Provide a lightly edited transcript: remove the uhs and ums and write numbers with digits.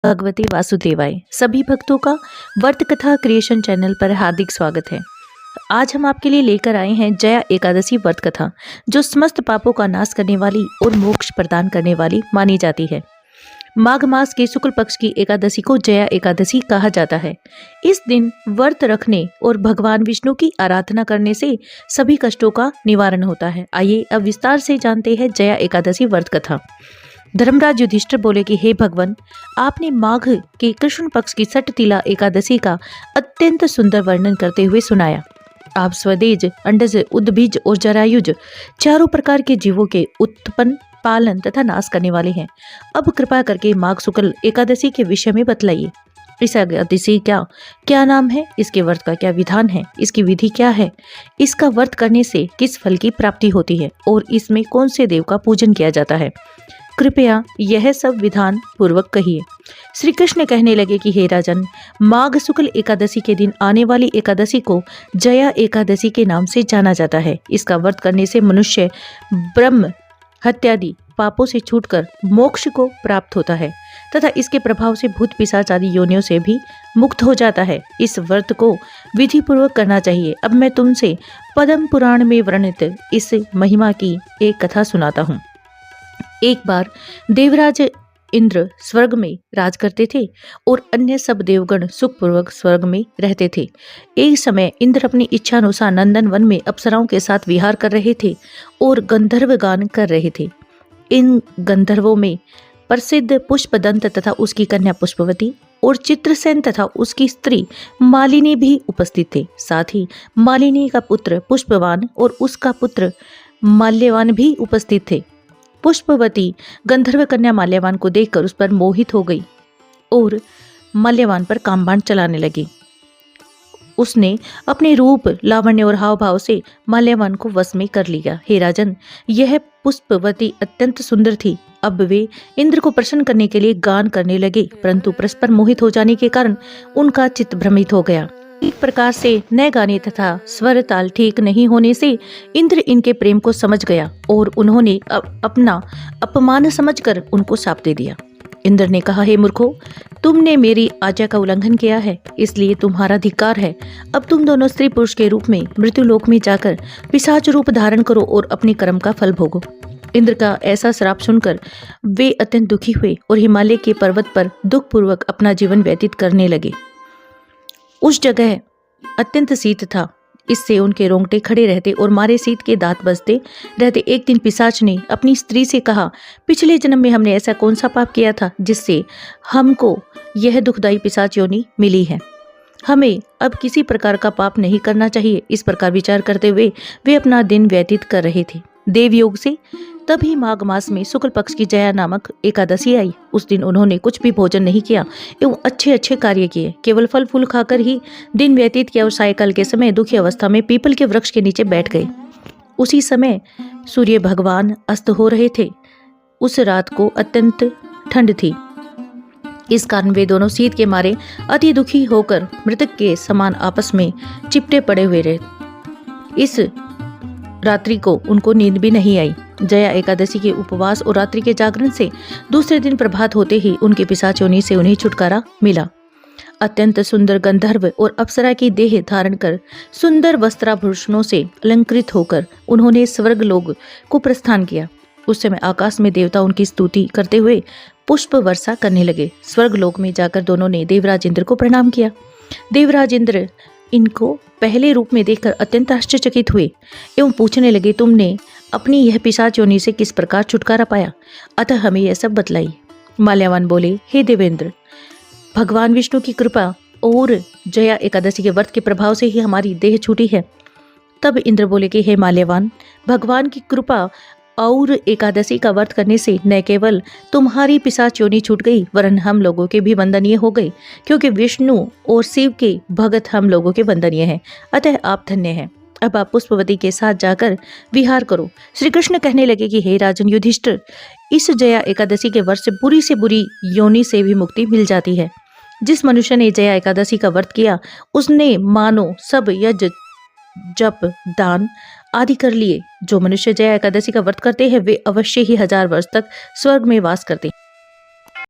भगवते वासुदेवाय। सभी भक्तों का व्रत कथा क्रिएशन चैनल पर हार्दिक स्वागत है। आज हम आपके लिए लेकर आए हैं जया एकादशी व्रत कथा, जो समस्त पापों का नाश करने वाली और मोक्ष प्रदान करने वाली मानी जाती है। माघ मास के शुक्ल पक्ष की एकादशी को जया एकादशी कहा जाता है। इस दिन व्रत रखने और भगवान विष्णु की आराधना करने से सभी कष्टों का निवारण होता है। आइए अब विस्तार से जानते हैं जया एकादशी व्रत कथा। धर्मराज युधिष्ठिर बोले कि हे भगवान, आपने माघ के कृष्ण पक्ष की सटतिला एकादशी का अत्यंत सुंदर वर्णन करते हुए सुनाया। आप स्वदेज, अंडज, उद्बीज और जरायुज चारों प्रकार के जीवों के उत्पन्न, पालन तथा नाश करने वाले हैं। अब कृपा करके माघ शुक्ल एकादशी के विषय में बतलाइए। इस एकादशी क्या नाम है, इसके व्रत का क्या विधान है, इसकी विधि क्या है, इसका व्रत करने से किस फल की प्राप्ति होती है और इसमें कौन से देव का पूजन किया जाता है। कृपया यह सब विधान पूर्वक कहिए। श्री कृष्ण कहने लगे कि हे राजन, माघ शुक्ल एकादशी के दिन आने वाली एकादशी को जया एकादशी के नाम से जाना जाता है। इसका व्रत करने से मनुष्य ब्रह्म हत्यादि पापों से छूटकर मोक्ष को प्राप्त होता है तथा इसके प्रभाव से भूत पिशाच आदि योनियों से भी मुक्त हो जाता है। इस व्रत को विधि पूर्वक करना चाहिए। अब मैं तुमसे पद्म पुराण में वर्णित इस महिमा की एक कथा सुनाता हूँ। एक बार देवराज इंद्र स्वर्ग में राज करते थे और अन्य सब देवगण सुखपूर्वक स्वर्ग में रहते थे। एक समय इंद्र अपनी इच्छा अनुसार नंदन वन में अप्सराओं के साथ विहार कर रहे थे और गंधर्व गान कर रहे थे। इन गंधर्वों में प्रसिद्ध पुष्पदंत तथा उसकी कन्या पुष्पवती और चित्रसेन तथा उसकी स्त्री मालिनी भी उपस्थित थे। साथ ही मालिनी का पुत्र पुष्पवान और उसका पुत्र माल्यवान भी उपस्थित थे। पुष्पवती गंधर्व कन्या माल्यवान को देखकर उस पर मोहित हो गई और माल्यवान पर कामबाण चलाने लगी। उसने अपने रूप, लावण्य और हाव भाव से माल्यवान को वश में कर लिया। हे राजन, यह पुष्पवती अत्यंत सुंदर थी। अब वे इंद्र को प्रसन्न करने के लिए गान करने लगे, परंतु परस्पर मोहित हो जाने के कारण उनका चित्त भ्रमित हो गया। एक प्रकार से नए गाने तथा स्वर ताल ठीक नहीं होने से इंद्र इनके प्रेम को समझ गया और उन्होंने अपना अपमान समझकर उनको शाप दे दिया। इंद्र ने कहा, हे मूर्खों, तुमने मेरी आज्ञा का उल्लंघन किया है, इसलिए तुम्हारा धिक्कार है। अब तुम दोनों स्त्री पुरुष के रूप में मृत्युलोक में जाकर पिशाच रूप धारण करो और अपने कर्म का फल भोगो। इंद्र का ऐसा श्राप सुनकर वे अत्यंत दुखी हुए और हिमालय के पर्वत पर दुखपूर्वक अपना जीवन व्यतीत करने लगे। उस जगह अत्यंत शीत था, इससे उनके रोंगटे खड़े रहते और मारे शीत के दांत बजते रहते। एक दिन पिशाच ने अपनी स्त्री से कहा, पिछले जन्म में हमने ऐसा कौन सा पाप किया था जिससे हमको यह दुखदायी पिशाच योनि मिली है। हमें अब किसी प्रकार का पाप नहीं करना चाहिए। इस प्रकार विचार करते हुए वे अपना दिन व्यतीत कर रहे थे। देवयोग से तभी माघ मास में शुक्ल पक्ष की जया नामक एकादशी आई। उस दिन उन्होंने कुछ भी भोजन नहीं किया एवं अच्छे कार्य किए, केवल फल फूल खाकर ही दिन व्यतीत किया और सायंकाल के समय दुखी अवस्था में पीपल के वृक्ष के नीचे बैठ गए। उसी समय सूर्य भगवान अस्त हो रहे थे। उस रात को अत्यंत ठंड थी, इस कारण वे दोनों शीत के मारे अति दुखी होकर मृतक के समान आपस में चिपटे पड़े हुए रहे। इस रात्रि को उनको नींद भी नहीं आई। जया एकादशी के उपवास और रात्रि के जागरण से दूसरे दिन प्रभात होते ही उनके पिशाच योनि से उन्हें छुटकारा मिला। अत्यंत सुंदर गंधर्व और अप्सरा की देह धारण कर सुंदर वस्त्राभूषणों से अलंकृत होकर उन्होंने स्वर्ग लोक को प्रस्थान किया। उस समय आकाश में देवता उनकी स्तुति करते हुए पुष्प वर्षा करने लगे। स्वर्ग लोक में जाकर दोनों ने देवराज इंद्र को प्रणाम किया। देवराज इंद्र इनको पहले रूप में देखकर अत्यंत आश्चर्यचकित हुए एवं पूछने लगे, तुमने अपनी यह पिशाच योनि से किस प्रकार छुटकारा पाया, अतः हमें यह सब बतलाइए। माल्यवान बोले, हे देवेंद्र, भगवान विष्णु की कृपा और जया एकादशी के व्रत के प्रभाव से ही हमारी देह छूटी है। तब इंद्र बोले कि हे माल्यवान, भगवान की कृपा और एकादशी का व्रत करने से न केवल तुम्हारी पिशाच योनि छूट गई, वरन हम लोगों के भी वंदनीय हो गए, क्योंकि विष्णु और शिव के भगत हम लोगों के वंदनीय हैं। अतः आप धन्य हैं। अब आप पुष्पवती के साथ जाकर विहार करो। श्री कृष्ण कहने लगे कि हे राजन युधिष्ठिर, इस जया एकादशी के व्रत से बुरी योनि से भी मुक्ति मिल जाती है। जिस मनुष्य ने जया एकादशी का व्रत किया, उसने मानो सब यज्ञ, जप, दान आदि कर लिए। जो मनुष्य जया एकादशी का व्रत करते हैं वे अवश्य ही 1000 वर्ष तक स्वर्ग में वास करते हैं।